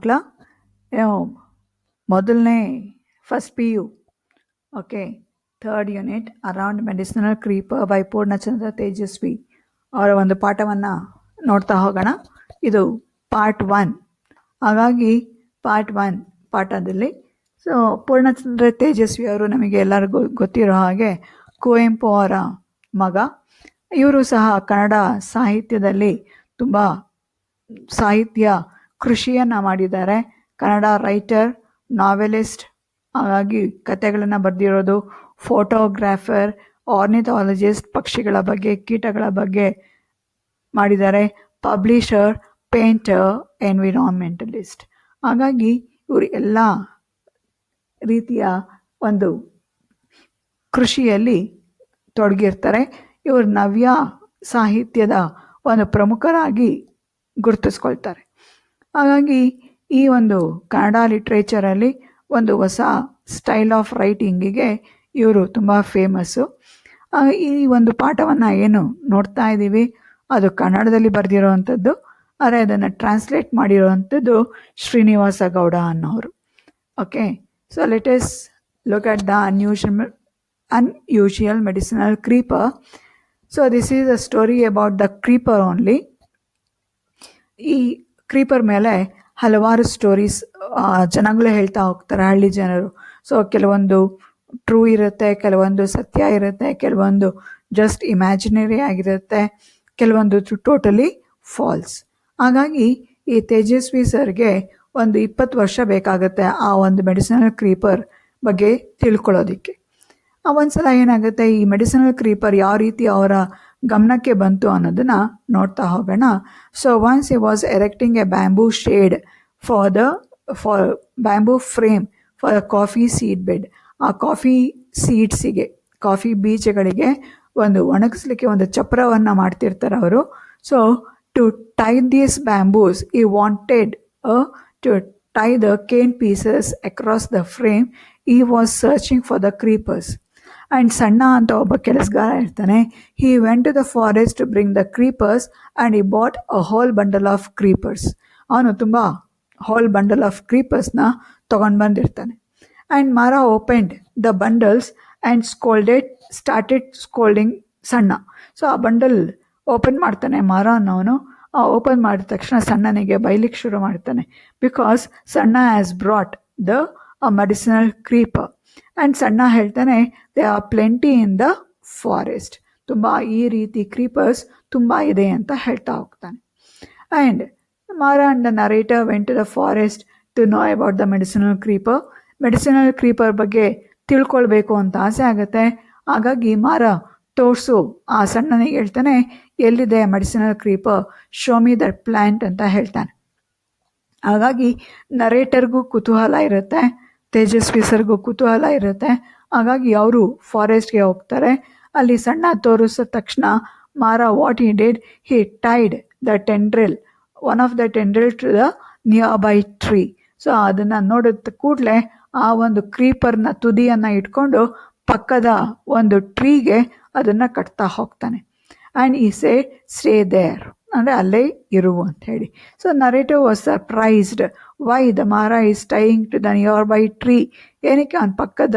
ಮಕ್ಕಳ ಮೊದಲನೇ first P U okay third unit around medicinal creeper by Poornachandra Tejasvi ಅವರ ಒಂದು ಪಾಠವನ್ನು ನೋಡ್ತಾ ಹೋಗೋಣ. ಇದು ಪಾರ್ಟ್ 1. ಹಾಗಾಗಿ ಪಾರ್ಟ್ 1 ಪಾಠದಲ್ಲಿ ಪೂರ್ಣಚಂದ್ರ ತೇಜಸ್ವಿ ಅವರು ನಮಗೆ ಎಲ್ಲರಿಗೂ ಗೊತ್ತಿರೋ ಹಾಗೆ ಕುವೆಂಪು ಅವರ ಮಗ. ಇವರು ಸಹ ಕನ್ನಡ ಸಾಹಿತ್ಯದಲ್ಲಿ ತುಂಬ ಸಾಹಿತ್ಯ ಕೃಷಿಯನ್ನು ಮಾಡಿದ್ದಾರೆ. ಕನ್ನಡ ರೈಟರ್, ನಾವೆಲಿಸ್ಟ್, ಹಾಗಾಗಿ ಕತೆಗಳನ್ನು ಬರೆದಿರೋದು, ಫೋಟೋಗ್ರಾಫರ್, ಆರ್ನಿಥಾಲಜಿಸ್ಟ್, ಪಕ್ಷಿಗಳ ಬಗ್ಗೆ ಕೀಟಗಳ ಬಗ್ಗೆ ಮಾಡಿದ್ದಾರೆ, ಪಬ್ಲಿಷರ್, ಪೇಂಟರ್, ಎನ್ವಿರಾನ್ಮೆಂಟಲಿಸ್ಟ್. ಹಾಗಾಗಿ ಇವರು ಎಲ್ಲ ರೀತಿಯ ಒಂದು ಕೃಷಿಯಲ್ಲಿ ತೊಡಗಿರ್ತಾರೆ. ಇವರು ನವ್ಯ ಸಾಹಿತ್ಯದ ಒಂದು ಪ್ರಮುಖರಾಗಿ ಗುರುತಿಸ್ಕೊಳ್ತಾರೆ. ಹಾಗಾಗಿ ಈ ಒಂದು ಕನ್ನಡ ಲಿಟ್ರೇಚರಲ್ಲಿ ಒಂದು ಹೊಸ ಸ್ಟೈಲ್ ಆಫ್ ರೈಟಿಂಗಿಗೆ ಇವರು ತುಂಬ ಫೇಮಸ್ಸು. ಈ ಒಂದು ಪಾಠವನ್ನು ಏನು ನೋಡ್ತಾ ಇದ್ದೀವಿ ಅದು ಕನ್ನಡದಲ್ಲಿ ಬರೆದಿರೋವಂಥದ್ದು, ಆದರೆ ಅದನ್ನು ಟ್ರಾನ್ಸ್ಲೇಟ್ ಮಾಡಿರೋವಂಥದ್ದು ಶ್ರೀನಿವಾಸ ಗೌಡ ಅನ್ನೋರು. Okay, so let us look at the unusual medicinal creeper. So this is a story about the creeper only. ಈ ಕ್ರೀಪರ್ ಮೇಲೆ ಹಲವಾರು ಸ್ಟೋರೀಸ್ ಜನಗಳು ಹೇಳ್ತಾ ಹೋಗ್ತಾರೆ, ಹಳ್ಳಿ ಜನರು. ಸೊ ಕೆಲವೊಂದು ಟ್ರೂ ಇರುತ್ತೆ, ಕೆಲವೊಂದು ಸತ್ಯ ಇರುತ್ತೆ, ಕೆಲವೊಂದು ಜಸ್ಟ್ ಇಮ್ಯಾಜಿನರಿ ಆಗಿರುತ್ತೆ, ಕೆಲವೊಂದು ಟೋಟಲಿ ಫಾಲ್ಸ್. ಹಾಗಾಗಿ ಈ ತೇಜಸ್ವಿ ಸರ್ಗೆ ಒಂದು 20 ವರ್ಷ ಬೇಕಾಗುತ್ತೆ ಆ ಒಂದು ಮೆಡಿಸಿನಲ್ ಕ್ರೀಪರ್ ಬಗ್ಗೆ ತಿಳ್ಕೊಳ್ಳೋದಕ್ಕೆ. ಒಂದ್ಸಲ ಏನಾಗುತ್ತೆ, ಈ ಮೆಡಿಸಿನಲ್ ಕ್ರೀಪರ್ ಯಾವ ರೀತಿ ಅವರ ಗಮನಕ್ಕೆ ಬಂತು ಅನ್ನೋದನ್ನು ನೋಡ್ತಾ ಹೋಗೋಣ. So once he was erecting a bamboo shade for bamboo frame for the coffee seed bed. ಆ ಕಾಫಿ ಸೀಡ್ಸಿಗೆ, ಕಾಫಿ ಬೀಜಗಳಿಗೆ ಒಂದು ಒಣಗಿಸ್ಲಿಕ್ಕೆ ಒಂದು ಚಪ್ರವನ್ನು ಮಾಡ್ತಿರ್ತಾರೆ ಅವರು. So to tie these bamboos he wanted to tie the cane pieces across the frame. He was searching for the creepers. And ಸಣ್ಣ ಅಂತ ಒಬ್ಬ ಕೆಲಸಗಾರ ಇರ್ತಾನೆ. He went to the forest to bring the creepers and he bought a hole bundle of creepers. ಅವನು ತುಂಬ hole bundle of ಕ್ರೀಪರ್ಸ್ನ ತೊಗೊಂಡು ಬಂದಿರ್ತಾನೆ. And ಮಾರ opened the bundles and started scolding ಸಣ್ಣ. ಸೊ ಆ ಬಂಡಲ್ ಓಪನ್ ಮಾಡ್ತಾನೆ ಮಾರ ಅನ್ನೋನು. ಓಪನ್ ಮಾಡಿದ ತಕ್ಷಣ ಸಣ್ಣನಿಗೆ ಬೈಲಿಕ್ಕೆ ಶುರು ಮಾಡ್ತಾನೆ, ಬಿಕಾಸ್ ಸಣ್ಣ has brought the medicinal creeper. And ಸಣ್ಣ ಹೇಳ್ತಾನೆ, they are plenty in the forest. ತುಂಬ ಈ ರೀತಿ ಕ್ರೀಪರ್ಸ್ ತುಂಬ ಇದೆ ಅಂತ ಹೇಳ್ತಾ ಹೋಗ್ತಾನೆ. And Mara and the narrator went to the forest to know about the medicinal creeper. Medicinal creeper ಬಗ್ಗೆ ತಿಳ್ಕೊಳ್ಬೇಕು ಅಂತ ಆಸೆ ಆಗುತ್ತೆ. ಹಾಗಾಗಿ ಮಾರ ತೋರಿಸು ಆ ಸಣ್ಣನಿಗೆ ಹೇಳ್ತಾನೆ, ಎಲ್ಲಿದೆ medicinal creeper, show me that plant ಅಂತ ಹೇಳ್ತಾನೆ. ಹಾಗಾಗಿ ನರೇಟರ್ಗೂ ಕುತೂಹಲ ಇರುತ್ತೆ, ತೇಜಸ್ವಿ ಸರ್ಗೂ ಕುತೂಹಲ ಇರುತ್ತೆ. ಹಾಗಾಗಿ ಅವರು ಫಾರೆಸ್ಟ್ಗೆ ಹೋಗ್ತಾರೆ. ಅಲ್ಲಿ ಸಣ್ಣ ತೋರಿಸಿದ ತಕ್ಷಣ Mara what he did, he tied the tendril, one of the tendril to the nearby tree. So ಅದನ್ನು ನೋಡಿದ ಕೂಡಲೇ ಆ ಒಂದು ಕ್ರೀಪರ್ನ ತುದಿಯನ್ನು ಇಟ್ಕೊಂಡು ಪಕ್ಕದ ಒಂದು ಟ್ರೀಗೆ ಅದನ್ನು ಕಟ್ತಾ ಹೋಗ್ತಾನೆ. ಆ್ಯಂಡ್ ಈ ಸೇ ಸ್ಟೇ ದೇರ್, ಅಂದರೆ ಅಲ್ಲೇ ಇರು ಅಂತ ಹೇಳಿ. So narrative was surprised why the Mara is tying to the nearby tree. ಏನಕ್ಕೆ ಅವನ ಪಕ್ಕದ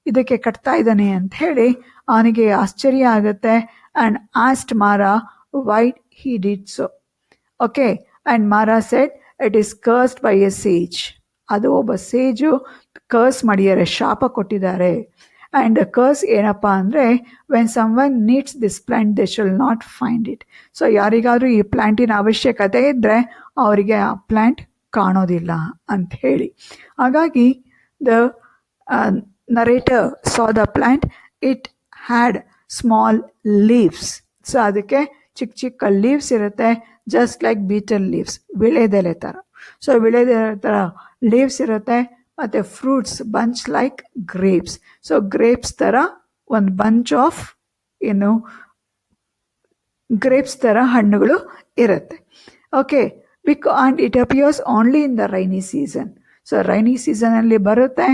ಇದಕ್ಕೆ ಕಟ್ತಾ ಇದ್ದಾನೆ ಅಂತ ಹೇಳಿ ಅವನಿಗೆ ಆಶ್ಚರ್ಯ ಆಗುತ್ತೆ. And asked Mara why he did so. Okay, and Mara said it is cursed by a sage. ಅದು ಒಬ್ಬ ಸೇಜು ಕರ್ಸ್ ಮಾಡಿದ್ದಾರೆ, ಶಾಪ ಕೊಟ್ಟಿದ್ದಾರೆ. ಆ್ಯಂಡ್ ಕರ್ಸ್ ಏನಪ್ಪ ಅಂದರೆ, when someone needs this plant they shall not find it. So ಯಾರಿಗಾದರೂ ಈ ಪ್ಲ್ಯಾಂಟಿನ ಅವಶ್ಯಕತೆ ಇದ್ದರೆ ಅವರಿಗೆ ಆ ಪ್ಲ್ಯಾಂಟ್ ಕಾಣೋದಿಲ್ಲ ಅಂತ ಹೇಳಿ. ಹಾಗಾಗಿ the narrator saw the plant, it had small leaves. So ಅದಕ್ಕೆ ಚಿಕ್ಕ ಚಿಕ್ಕ ಲೀವ್ಸ್ ಇರುತ್ತೆ, ಜಸ್ಟ್ ಲೈಕ್ ಬೀಟಲ್ ಲೀವ್ಸ್, ವಿಳೆದೆಲೆ ಥರ. ಸೊ ವಿಳೆದೆಲೆ ಥರ ಲೀವ್ಸ್ ಇರುತ್ತೆ. ಮತ್ತು fruits bunch like grapes. So grapes ಥರ ಒಂದು ಬಂಚ್ ಆಫ್ ಗ್ರೇಪ್ಸ್ ಥರ ಹಣ್ಣುಗಳು ಇರುತ್ತೆ. Okay, and it appears only in the rainy season. So rainy ಸೀಸನಲ್ಲಿ ಬರುತ್ತೆ.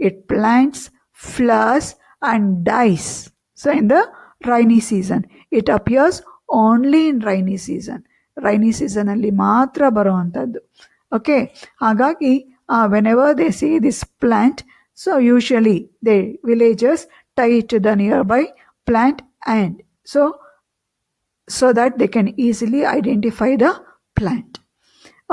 It plants, flowers and dies. So in the rainy season it appears only in rainy season. Rainy ಸೀಸನಲ್ಲಿ ಮಾತ್ರ ಬರುವಂಥದ್ದು. Okay, ಹಾಗಾಗಿ whenever they see this plant, so usually the villagers tie to the nearby plant and so that they can easily identify the plant.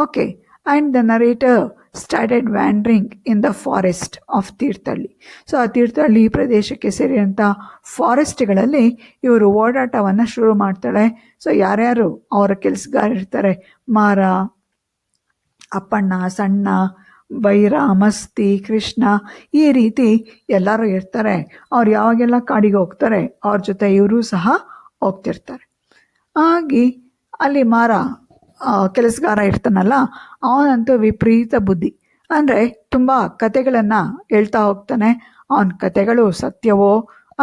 Okay, and the narrator started wandering in the forest of Thirthahalli. So ಆ ತೀರ್ಥಹಳ್ಳಿ ಪ್ರದೇಶಕ್ಕೆ ಸೇರಿದಂಥ ಫಾರೆಸ್ಟ್ಗಳಲ್ಲಿ ಇವರು ಓಡಾಟವನ್ನು ಶುರು ಮಾಡ್ತಾಳೆ. So ಯಾರ್ಯಾರು ಅವರ ಕೆಲಸಗಾರಿರ್ತಾರೆ, ಮಾರ, ಅಪ್ಪಣ್ಣ, ಸಣ್ಣ, ಬೈರ, ಮಸ್ತಿ, ಕೃಷ್ಣ, ಈ ರೀತಿ ಎಲ್ಲರೂ ಇರ್ತಾರೆ. ಅವ್ರು ಯಾವಾಗೆಲ್ಲ ಕಾಡಿಗೆ ಹೋಗ್ತಾರೆ ಅವ್ರ ಜೊತೆ ಇವರು ಸಹ ಹೋಗ್ತಿರ್ತಾರೆ. ಹಾಗೆ ಅಲ್ಲಿ ಮಾರ ಕೆಲಸಗಾರ ಇರ್ತಾನಲ್ಲ, ಅವನಂತೂ ವಿಪರೀತ ಬುದ್ಧಿ. ಅಂದರೆ ತುಂಬ ಕತೆಗಳನ್ನು ಹೇಳ್ತಾ ಹೋಗ್ತಾನೆ. ಅವನ ಕತೆಗಳು ಸತ್ಯವೋ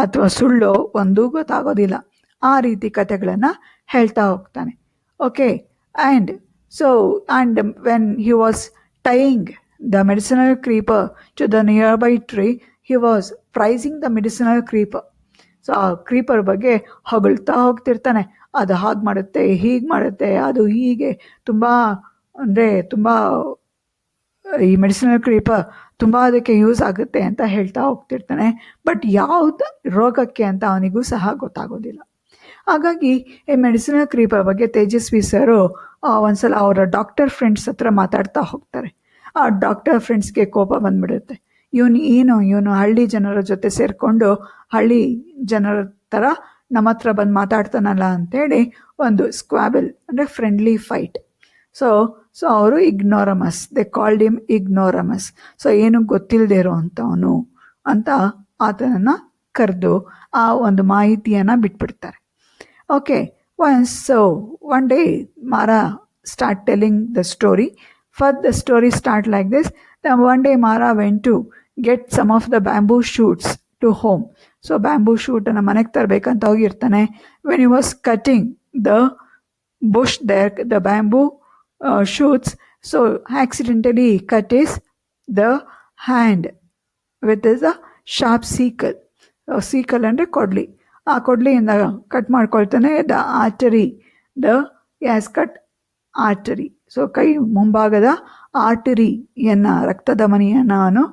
ಅಥವಾ ಸುಳ್ಳೋ ಒಂದೂ ಗೊತ್ತಾಗೋದಿಲ್ಲ, ಆ ರೀತಿ ಕತೆಗಳನ್ನು ಹೇಳ್ತಾ ಹೋಗ್ತಾನೆ. Okay, and when he was tying the medicinal creeper to the nearby tree, he was praising the medicinal creeper. So ಆ ಕ್ರೀಪರ್ ಬಗ್ಗೆ ಹೊಗಳ್ತಾ ಹೋಗ್ತಿರ್ತಾನೆ. ಅದು ಹಾಗೆ ಮಾಡುತ್ತೆ, ಹೀಗೆ ಮಾಡುತ್ತೆ, ಅದು ಹೀಗೆ ತುಂಬ ಈ ಮೆಡಿಸಿನಲ್ ಕ್ರೀಪರ್ ತುಂಬ ಅದಕ್ಕೆ ಯೂಸ್ ಆಗುತ್ತೆ ಅಂತ ಹೇಳ್ತಾ ಹೋಗ್ತಿರ್ತಾನೆ. ಬಟ್ ಯಾವ್ದು ರೋಗಕ್ಕೆ ಅಂತ ಅವನಿಗೂ ಸಹ ಗೊತ್ತಾಗೋದಿಲ್ಲ. ಹಾಗಾಗಿ ಈ ಮೆಡಿಸಿನಲ್ ಕ್ರೀಪರ್ ಬಗ್ಗೆ ತೇಜಸ್ವಿ ಸರು ಒಂದ್ಸಲ ಅವರ ಡಾಕ್ಟರ್ ಫ್ರೆಂಡ್ಸ್ ಹತ್ರ ಮಾತಾಡ್ತಾ ಹೋಗ್ತಾರೆ. ಆ ಡಾಕ್ಟರ್ ಫ್ರೆಂಡ್ಸ್ಗೆ ಕೋಪ ಬಂದ್ಬಿಡುತ್ತೆ. ಇವನು ಹಳ್ಳಿ ಜನರ ಜೊತೆ ಸೇರಿಕೊಂಡು ಹಳ್ಳಿ ಜನರ ಥರ ನಮ್ಮ ಹತ್ರ ಬಂದು ಮಾತಾಡ್ತಾನಲ್ಲ ಅಂತೇಳಿ ಒಂದು ಸ್ಕ್ವಾಬಲ್, ಅಂದರೆ ಫ್ರೆಂಡ್ಲಿ ಫೈಟ್. ಸೊ ಅವರು ಇಗ್ನೋರಮಸ್, ದೆ ಕಾಲ್ಡ್ ಹಿಮ್ ಇಗ್ನೋರಮಸ್. ಸೊ ಏನು ಗೊತ್ತಿಲ್ಲದೆ ಇರೋ ಅಂಥವನು ಅಂತ ಆತನನ್ನು ಕರೆದು ಆ ಒಂದು ಮಾಹಿತಿಯನ್ನು ಬಿಟ್ಬಿಡ್ತಾರೆ. Okay, one day Mara start telling the story. First the story start like this. Then one day Mara went to get some of the bamboo shoots to home. So bamboo shoot ಅನ್ನು ಮನೆಗೆ ತರಬೇಕಂತ ಹೋಗಿರ್ತಾನೆ. When he was cutting the bush there, the bamboo shoots, so accidentally he cut the hand with a sharp sickle. Sickle ಅಂದರೆ ಕೊಡ್ಲಿ. ಆ ಕೊಡ್ಲಿಯಿಂದ cut ಮಾಡ್ಕೊಳ್ತಾನೆ. The artery, has cut artery. So ಕೈ ಮುಂಭಾಗದ ಆರ್ಟರಿಯನ್ನು, ರಕ್ತಧಮನಿಯನ್ನು ಅವನು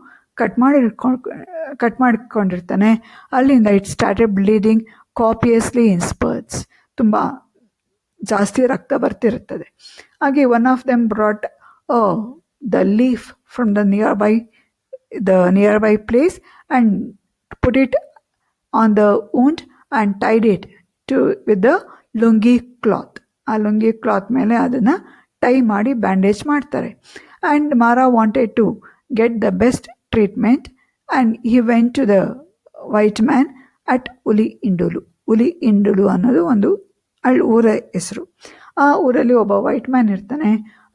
ಕಟ್ ಮಾಡಿಕೊಂಡಿರ್ತಾನೆ. ಅಲ್ಲಿಂದ it started bleeding copiously in spurts. ತುಂಬ ಜಾಸ್ತಿ ರಕ್ತ ಬರ್ತಿರುತ್ತದೆ. ಹಾಗೆ one of them brought the leaf from the nearby place and put it on the wound and tied it with the lungi cloth. ಆ ಲುಂಗಿ ಕ್ಲಾತ್ ಮೇಲೆ ಅದನ್ನು ಟೈ ಮಾಡಿ bandage ಮಾಡ್ತಾರೆ. And Mara wanted to get the best treatment and he went to the white man at ಹುಲಿ ಇಂಡುಲು ಅನ್ನೋದು ಒಂದು ಊರ ಹೆಸರು. ಆ ಊರಲ್ಲಿ ಒಬ್ಬ ವೈಟ್ ಮ್ಯಾನ್ ಇರ್ತಾನೆ.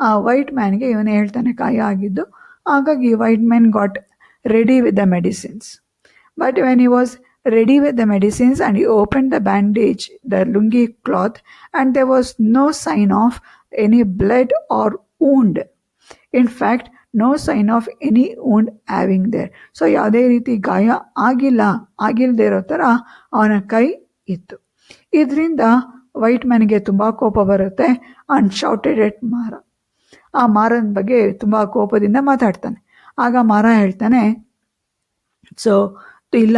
ಆ ವೈಟ್ ಮ್ಯಾನ್ಗೆ ಇವನೇ ಹೇಳ್ತಾನೆ ಗಾಯ ಆಗಿದ್ದು. ಹಾಗಾಗಿ white man got ready with the medicines. But when he was ready with the medicines and he opened the bandage, the lungi cloth, and there was no sign of any blood or wound. In fact, no sign of any wound having there. So ಯಾವುದೇ ರೀತಿ ಗಾಯ ಆಗಿಲ್ಲದೆ ಇರೋ ಥರ ಅವನ ಕೈ ಇತ್ತು. ಇದರಿಂದ white ಮ್ಯಾನ್ಗೆ ತುಂಬ ಕೋಪ ಬರುತ್ತೆ. ಅಂಡ್ ಶೌಟೆಡ್ ಎಟ್ ಮಾರ. ಆ ಮಾರನ ಬಗ್ಗೆ ತುಂಬ ಕೋಪದಿಂದ ಮಾತಾಡ್ತಾನೆ. ಆಗ ಮಾರ ಹೇಳ್ತಾನೆ, ಸೊ ಇಲ್ಲ,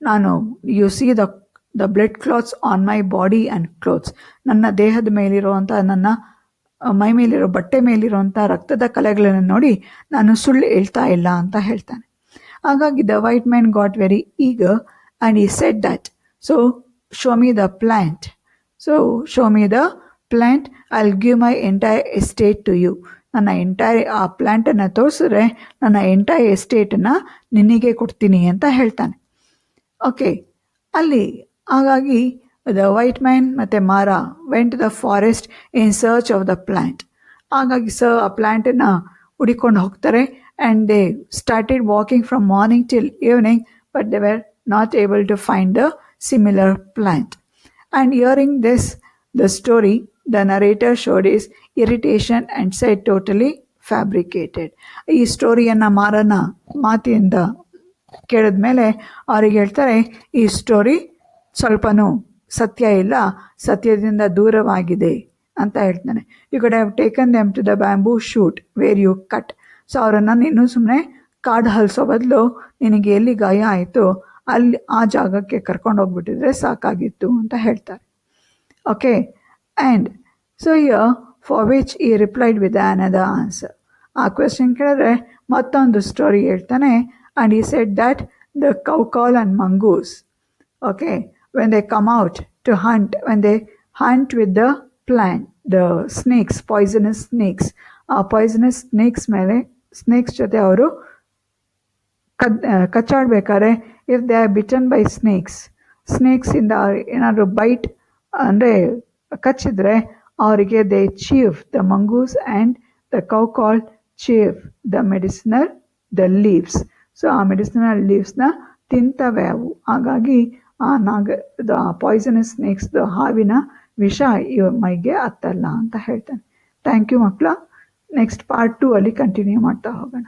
ನಾನು U C the blood clothes on my body and clothes. ನನ್ನ ದೇಹದ ಮೇಲಿರುವಂಥ, ನನ್ನ ಮೈ ಮೇಲಿರೋ ಬಟ್ಟೆ ಮೇಲಿರುವಂಥ ರಕ್ತದ ಕಲೆಗಳನ್ನು ನೋಡಿ ನಾನು ಸುಳ್ಳು ಹೇಳ್ತಾ ಇಲ್ಲ ಅಂತ ಹೇಳ್ತಾನೆ. ಹಾಗಾಗಿ the white man got very eager and he said that, so show me the plant. So show me the plant, I will give my entire estate to you. ನನ್ನ ಆ ಪ್ಲ್ಯಾಂಟನ್ನು ತೋರಿಸಿದ್ರೆ ನನ್ನ ಎಂಟೈರ್ ಎಸ್ಟೇಟನ್ನು ನಿನಗೆ ಕೊಡ್ತೀನಿ ಅಂತ ಹೇಳ್ತಾನೆ. ಓಕೆ, ಹಾಗಾಗಿ ದ ವೈಟ್ ಮ್ಯಾನ್ ಮತ್ತು Mara went to the forest in search of the plant. ಹಾಗಾಗಿ ಆ ಪ್ಲ್ಯಾಂಟನ್ನು ಹುಡಿಕೊಂಡು ಹೋಗ್ತಾರೆ. And they started walking from morning till evening, but they were not able to find the similar plant. And hearing this the story, the narrator showed his irritation and said totally fabricated. ಈ ಸ್ಟೋರಿಯನ್ನು ಮಾರನ ಮಾತಿನಿಂದ ಕೇಳಿದ್ಮೇಲೆ ಅವ್ರಿಗೆ ಹೇಳ್ತಾರೆ, ಈ story ಸ್ವಲ್ಪನೂ ಸತ್ಯ ಇಲ್ಲ, ಸತ್ಯದಿಂದ ದೂರವಾಗಿದೆ ಅಂತ ಹೇಳ್ತಾನೆ. You could have taken them to the bamboo shoot where you cut. So ಅವರನ್ನು ನೀನು ಸುಮ್ಮನೆ ಕಾಡು ಹಲ್ಸೋ ಬದಲು ನಿನಗೆ ಎಲ್ಲಿ ಗಾಯ ಆಯಿತು ಅಲ್ಲಿ ಆ ಜಾಗಕ್ಕೆ ಕರ್ಕೊಂಡೋಗ್ಬಿಟ್ಟಿದ್ರೆ ಸಾಕಾಗಿತ್ತು ಅಂತ ಹೇಳ್ತಾರೆ. Okay, and so here for which he replied with another answer. ಆ ಕ್ವೆಶನ್ ಕೇಳಿದ್ರೆ ಮತ್ತೊಂದು ಸ್ಟೋರಿ ಹೇಳ್ತಾನೆ. And he said that the coucal and mongoose, okay, when they come out to hunt, when they hunt with the plant, the snakes, poisonous snakes, ಆ poisonous snakes ಜೊತೆ ಅವರು ಕಚ್ಚಾಡ್ಬೇಕಾದ್ರೆ if they are bitten by ಸ್ನೇಕ್ಸಿಂದ ಏನಾದರೂ bite ಅಂದರೆ ಕಚ್ಚಿದ್ರೆ ಅವರಿಗೆ they chief the mongoose and the ಕೌಕಾಲ್ chief the medicinal the leaves. So ಆ ಮೆಡಿಸಿನಲ್ ಲೀವ್ಸ್ನ ತಿಂತವೆ ಅವು. ಹಾಗಾಗಿ ಆ ಪಾಯ್ಸನಸ್ ಸ್ನೇಕ್ಸ್ದು ಹಾವಿನ ವಿಷ ಇವ ಮೈಗೆ ಹತ್ತಲ್ಲ ಅಂತ ಹೇಳ್ತಾನೆ. ಥ್ಯಾಂಕ್ ಯು ಮಕ್ಕಳ. ನೆಕ್ಸ್ಟ್ ಪಾರ್ಟ್ 2 ಅಲ್ಲಿ ಕಂಟಿನ್ಯೂ ಮಾಡ್ತಾ ಹೋಗೋಣ.